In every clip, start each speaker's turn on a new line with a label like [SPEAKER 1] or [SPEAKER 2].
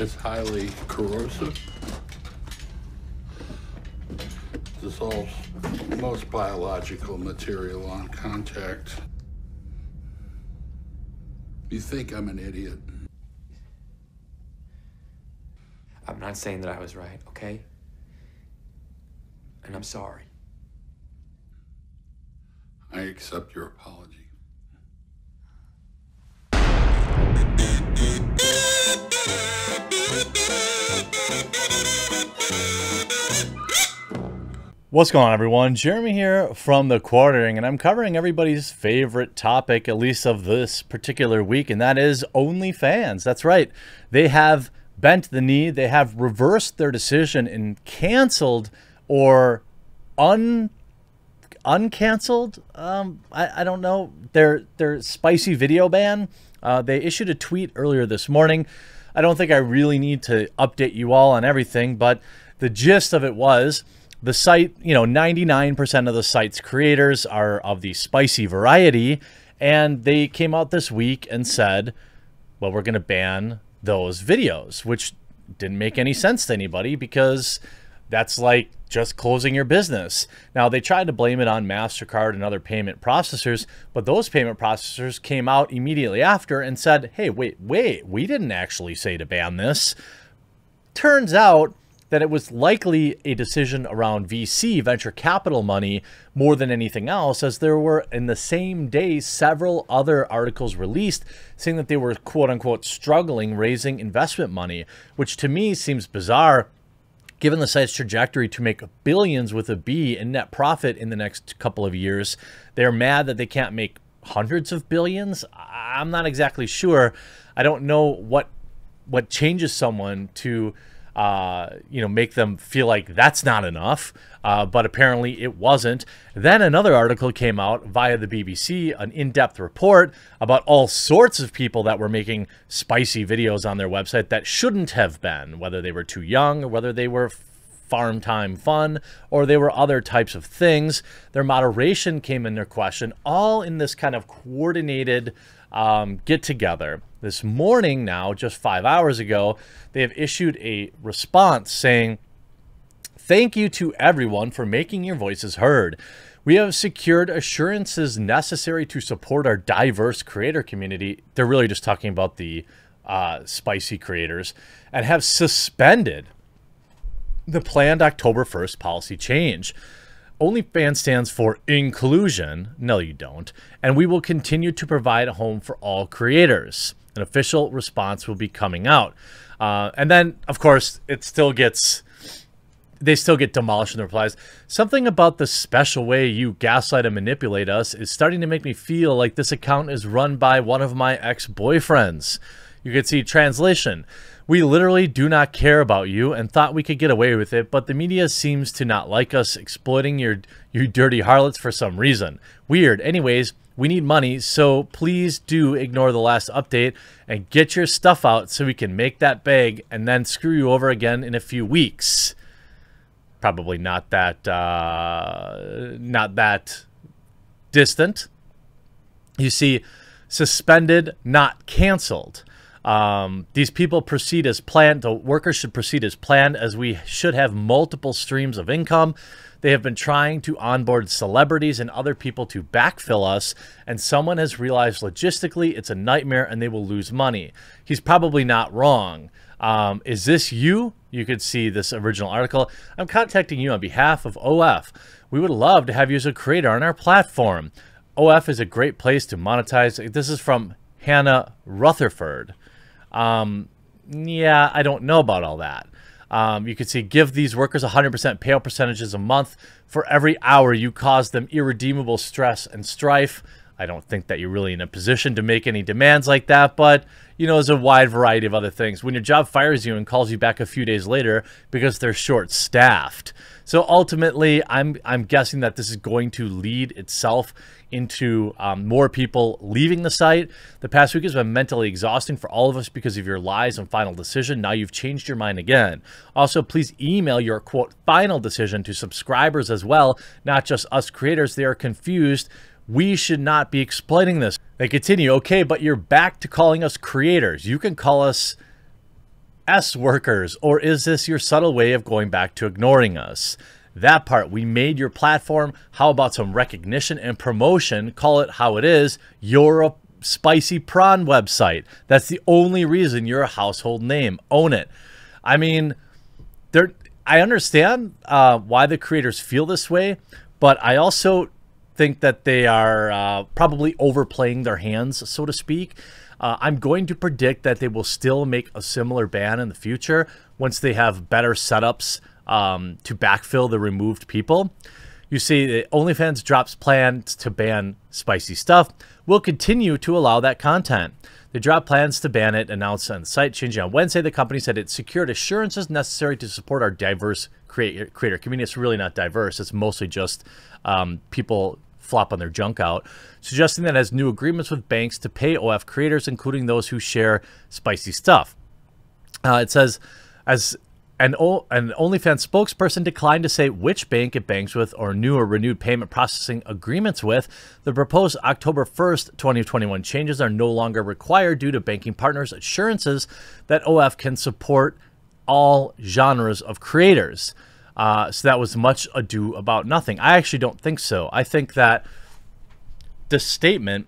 [SPEAKER 1] It's highly corrosive. Dissolves most biological material on contact. You think I'm an idiot?
[SPEAKER 2] I'm not saying that I was right, okay? And I'm sorry.
[SPEAKER 1] I accept your apology.
[SPEAKER 3] What's going on, everyone? Jeremy here from The Quartering, and I'm covering everybody's favorite topic, at least of this particular week, and that is OnlyFans. That's right. They have bent the knee. They have reversed their decision and canceled or uncanceled. I don't know. Their spicy video ban. They issued a tweet earlier this morning. I don't think I really need to update you all on everything, but the gist of it was the site, 99% of the site's creators are of the spicy variety, and they came out this week and said, well, we're going to ban those videos, which didn't make any sense to anybody because that's like just closing your business. Now, they tried to blame it on MasterCard and other payment processors, but those payment processors came out immediately after and said, hey, wait, we didn't actually say to ban this. Turns out that it was likely a decision around VC, venture capital money, more than anything else, as there were in the same day several other articles released saying that they were quote unquote struggling raising investment money, which to me seems bizarre given the site's trajectory to make billions with a B in net profit in the next couple of years. They're mad that they can't make hundreds of billions. I'm not exactly sure. I don't know what changes someone to make them feel like that's not enough, but apparently it wasn't. Then another article came out via the BBC, an in-depth report about all sorts of people that were making spicy videos on their website that shouldn't have been, whether they were too young or whether they were farm time fun or they were other types of things. Their moderation came into question, all in this kind of coordinated get together. This morning now, just 5 hours ago, they have issued a response saying, thank you to everyone for making your voices heard. We have secured assurances necessary to support our diverse creator community. They're really just talking about the spicy creators, and have suspended the planned October 1st policy change. OnlyFans stands for inclusion. No, you don't. And we will continue to provide a home for all creators. An official response will be coming out. And then, of course, they still get demolished in the replies. Something about the special way you gaslight and manipulate us is starting to make me feel like this account is run by one of my ex-boyfriends. You can see translation. We literally do not care about you and thought we could get away with it, but the media seems to not like us exploiting you dirty harlots for some reason. Weird. Anyways, we need money, so please do ignore the last update and get your stuff out so we can make that bag and then screw you over again in a few weeks. Probably not that distant. You see, suspended, not canceled. These people proceed as planned. The workers should proceed as planned, as we should have multiple streams of income. They have been trying to onboard celebrities and other people to backfill us, and someone has realized logistically it's a nightmare and they will lose money. He's probably not wrong. Is this you? You could see this original article. I'm contacting you on behalf of OF. We would love to have you as a creator on our platform. OF is a great place to monetize. This is from Hannah Rutherford. Yeah, I don't know about all that. You can see, give these workers 100% payout percentages a month for every hour you cause them irredeemable stress and strife. I don't think that you're really in a position to make any demands like that, but, there's a wide variety of other things. When your job fires you and calls you back a few days later because they're short-staffed. So ultimately, I'm guessing that this is going to lead itself into more people leaving the site. The past week has been mentally exhausting for all of us because of your lies and final decision. Now you've changed your mind again. Also, please email your, quote, final decision to subscribers as well, not just us creators. They are confused. We should not be exploiting this. They continue, okay, but you're back to calling us creators. You can call us S workers, or is this your subtle way of going back to ignoring us? That part, we made your platform. How about some recognition and promotion? Call it how it is. You're a spicy prawn website. That's the only reason you're a household name. Own it. I mean, I understand why the creators feel this way, but I also think that they are probably overplaying their hands, so to speak. I'm going to predict that they will still make a similar ban in the future once they have better setups to backfill the removed people. You see, OnlyFans drops plans to ban spicy stuff. We'll continue to allow that content. They dropped plans to ban it, announced on the site. Changing on Wednesday, the company said it secured assurances necessary to support our diverse creator community. It's really not diverse. It's mostly just people flopping their junk out, suggesting that it has new agreements with banks to pay OF creators, including those who share spicy stuff. It says, as an OnlyFans spokesperson declined to say which bank it banks with or new or renewed payment processing agreements with. The proposed October 1st, 2021 changes are no longer required due to banking partners' assurances that OF can support all genres of creators. So that was much ado about nothing. I actually don't think so. I think that this statement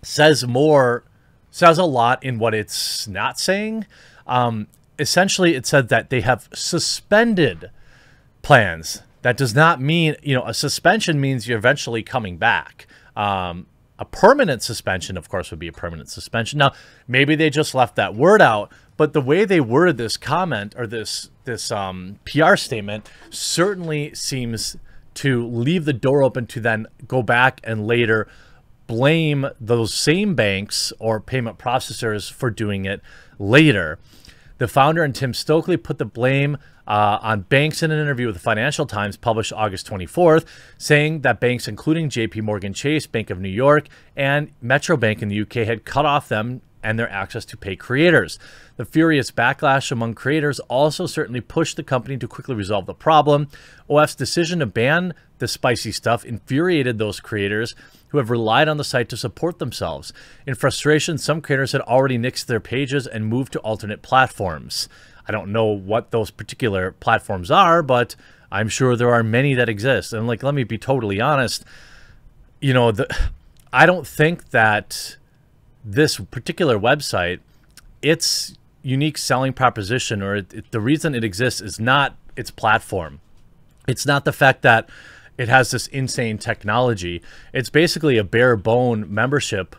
[SPEAKER 3] says a lot in what it's not saying. Essentially, it said that they have suspended plans. That does not mean, a suspension means you're eventually coming back. A permanent suspension, of course, would be a permanent suspension. Now, maybe they just left that word out, but the way they worded this comment or this PR statement certainly seems to leave the door open to then go back and later blame those same banks or payment processors for doing it later. The founder and Tim Stokely put the blame on banks in an interview with the Financial Times published August 24th, saying that banks including JP Morgan Chase, Bank of New York, and Metro Bank in the UK had cut off them and their access to pay creators. The furious backlash among creators also certainly pushed the company to quickly resolve the problem. OF's decision to ban the spicy stuff infuriated those creators who have relied on the site to support themselves. In frustration, some creators had already nixed their pages and moved to alternate platforms. I don't know what those particular platforms are, but I'm sure there are many that exist. And let me be totally honest, I don't think that this particular website, its unique selling proposition or the reason it exists is not its platform. It's not the fact that it has this insane technology. It's basically a bare bone membership,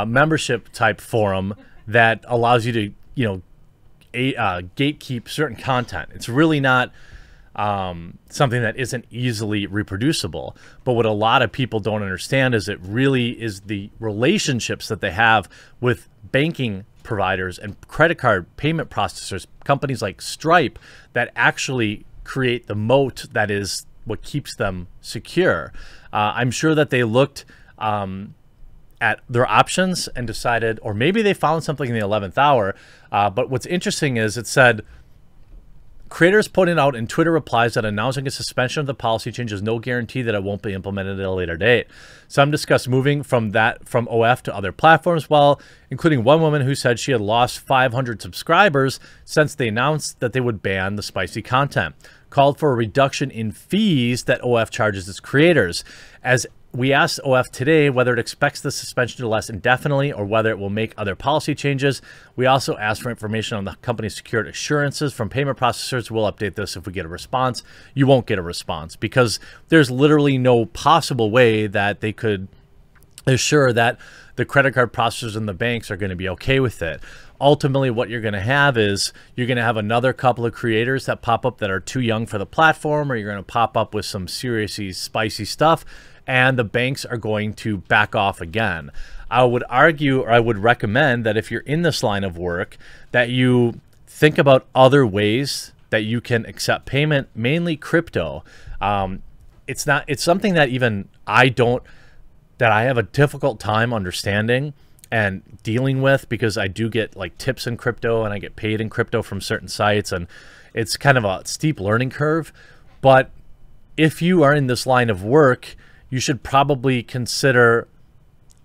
[SPEAKER 3] membership type forum that allows you to, gatekeep certain content. It's really not something that isn't easily reproducible. But what a lot of people don't understand is it really is the relationships that they have with banking providers and credit card payment processors, companies like Stripe, that actually create the moat that is what keeps them secure. I'm sure that they looked at their options and decided, or maybe they found something in the 11th hour. But what's interesting is it said, creators pointed out in Twitter replies that announcing a suspension of the policy change is no guarantee that it won't be implemented at a later date. Some discussed moving from OF to other platforms, including one woman who said she had lost 500 subscribers since they announced that they would ban the spicy content, called for a reduction in fees that OF charges its creators. As we asked OF today whether it expects the suspension to last indefinitely or whether it will make other policy changes. We also asked for information on the company's secured assurances from payment processors. We'll update this if we get a response. You won't get a response because there's literally no possible way that they could assure that the credit card processors and the banks are going to be okay with it. Ultimately, what you're going to have is you're going to have another couple of creators that pop up that are too young for the platform, or you're going to pop up with some seriously spicy stuff, and the banks are going to back off again. I would argue, or I would recommend that if you're in this line of work, that you think about other ways that you can accept payment, mainly crypto. It's something that even I have a difficult time understanding and dealing with, because I do get tips in crypto and I get paid in crypto from certain sites, and it's kind of a steep learning curve. But if you are in this line of work, you should probably consider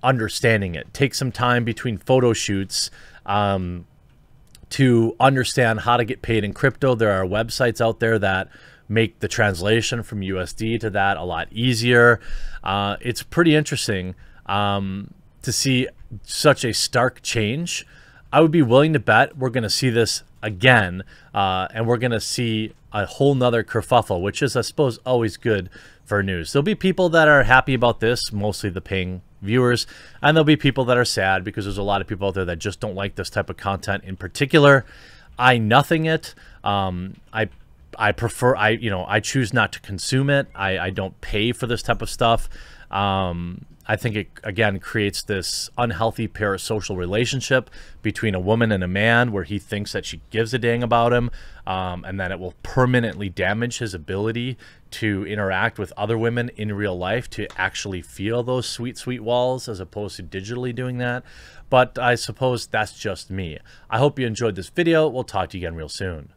[SPEAKER 3] understanding it. Take some time between photo shoots to understand how to get paid in crypto. There are websites out there that make the translation from USD to that a lot easier. It's pretty interesting to see such a stark change. I would be willing to bet we're going to see this again, and we're going to see a whole nother kerfuffle, which is, I suppose, always good for news. There'll be people that are happy about this, mostly the paying viewers, and there'll be people that are sad because there's a lot of people out there that just don't like this type of content in particular. I nothing it. I prefer, I choose not to consume it. I don't pay for this type of stuff. I think it, again, creates this unhealthy parasocial relationship between a woman and a man where he thinks that she gives a dang about him, and that it will permanently damage his ability to interact with other women in real life, to actually feel those sweet, sweet walls as opposed to digitally doing that. But I suppose that's just me. I hope you enjoyed this video. We'll talk to you again real soon.